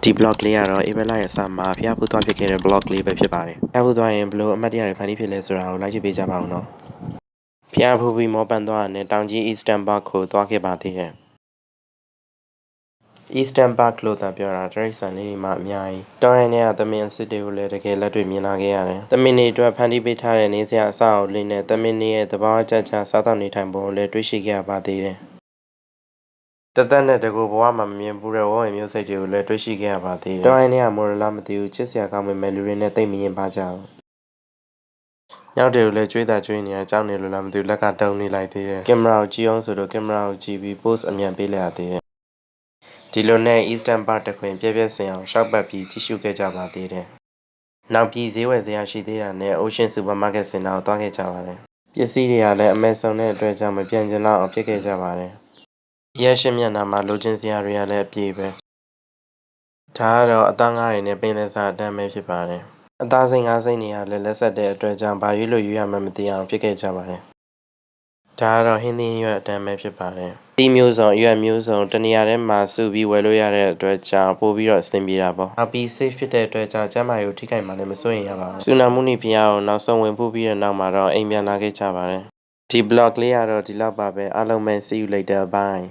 ဒီ blog လေးကတော့ April ရဲ့အစမှာဖျားဖူးသွားဖြစ်ခဲ့တဲ့ blog လေးပဲဖြစ်ပါတယ်။ဖျားဖူးသွားရင်ဘလို့အမှတ်တရတွေဖန်တီးဖြစ်လဲဆိုတာကိုလိုက်ကြည့်ပေးကြပါဦးနော်။ဖျားဖူးပြီးမောပန်းသွားတဲ့တောင်ကြီး Eastern Park ကိုသွားခဲ့ပါသေးတယ်။ Eastern Park လို့သာပြောတာတရိတ်ဆန်လေးတွေမှအများကြီး။တောင်ရိုင်းထဲကသမင်အစ်စ်တွေကိုလည်းတကယ်လက်တွေ့မြင်လာခဲ့ရတယ်။သမင်တွေအတွက်ဖန်တီးပေးထားတဲ့နေစရာအဆောက်အဦလေးနဲ့သမင်တွေရဲ့သဘာဝကျကျစားသောက်နေထိုင်ပုံကိုလည်းတွေ့ရှိခဲ့ရပါသေးတယ်။တသက်နဲ့တကူဘဝမှာမမြင်ဘူးတဲ့ဝဝင်မျိုးစိတ်တွေကိုလည်းတွေ့ရှိခဲ့ရပါသေးတယ်။တောင်းရင်ကမော်ရလာမသိဘူးချစ်စရာကောင်းပေမဲ့လူတွေနဲ့တိတ်မရင်ပါကြဘူး။ညောက်တွေကိုလည်းကျွေးတာကျွေးနေရအကြောင်းနေလို့လားမသိဘူးလက်ကတုံနေလိုက်သေးတယ်။ကင်မရာကိုကြည့်အောင်ဆိုတော့ကင်မရာကိုကြည့်ပြီး post အမြန်ပေးလိုက်ရသေးတယ်။ဒီလိုနဲ့ Eastern Park တခွင်ပြည့်ပြည့်စင်အောင်ရှောက်ပတ်ပြီးကြည့်ရှုခဲ့ကြပါသေးတယ်။နောက်ပြီးဈေးဝယ်စရာရှိသေးတာနဲ့ Ocean Supermarket စင်တာကိုသွားခဲ့ကြပါတယ်။ပစ္စည်းတွေကလည်းအမဲဆုံးတဲ့အတွက်ကြောင့်မပြန်ကျင်တော့အောင်ဖြစ်ခဲ့ကြပါတယ်။ရဲရှင်းမျက်နှာမှာလိုချင်စရာတွေကလည်းအပြည့်ပဲဒါကတော့အသားငါးတွေနဲ့ပင်လယ်စာအတန်းပဲဖြစ်ပါတယ်အသားစိမ်းငါးစိမ်းတွေကလည်းလက်ဆက်တဲ့အတွက်ကြောင့်ဘာရွေးလို့ရွေးရမှမသိအောင်ဖြစ်ခဲ့ကြပါတယ်ဒါကတော့ဟင်းသီးရွက်အတန်းပဲဖြစ်ပါတယ်တီးမျိုးစုံရွက်မျိုးစုံတနေရာထဲမှာစုပြီးဝယ်လို့ရတဲ့အတွက်ကြောင့်ပို့ပြီးတော့အဆင်ပြေတာပေါ့နောက်ပြီး safe ဖြစ်တဲ့အတွက်ကြောင့်ကျန်းမာရေးကိုထိခိုက်မှလည်းမစိုးရိမ်ရပါဘူးစူနာမူနီဖျားကိုနောက်ဆုံးဝင်ပို့ပြီးတဲ့နောက်မှာတော့အိမ်ပြန်လာခဲ့ကြပါတယ်ဒီ blog လေးကတော့ဒီလောက်ပါပဲအားလုံးပဲ see you later bye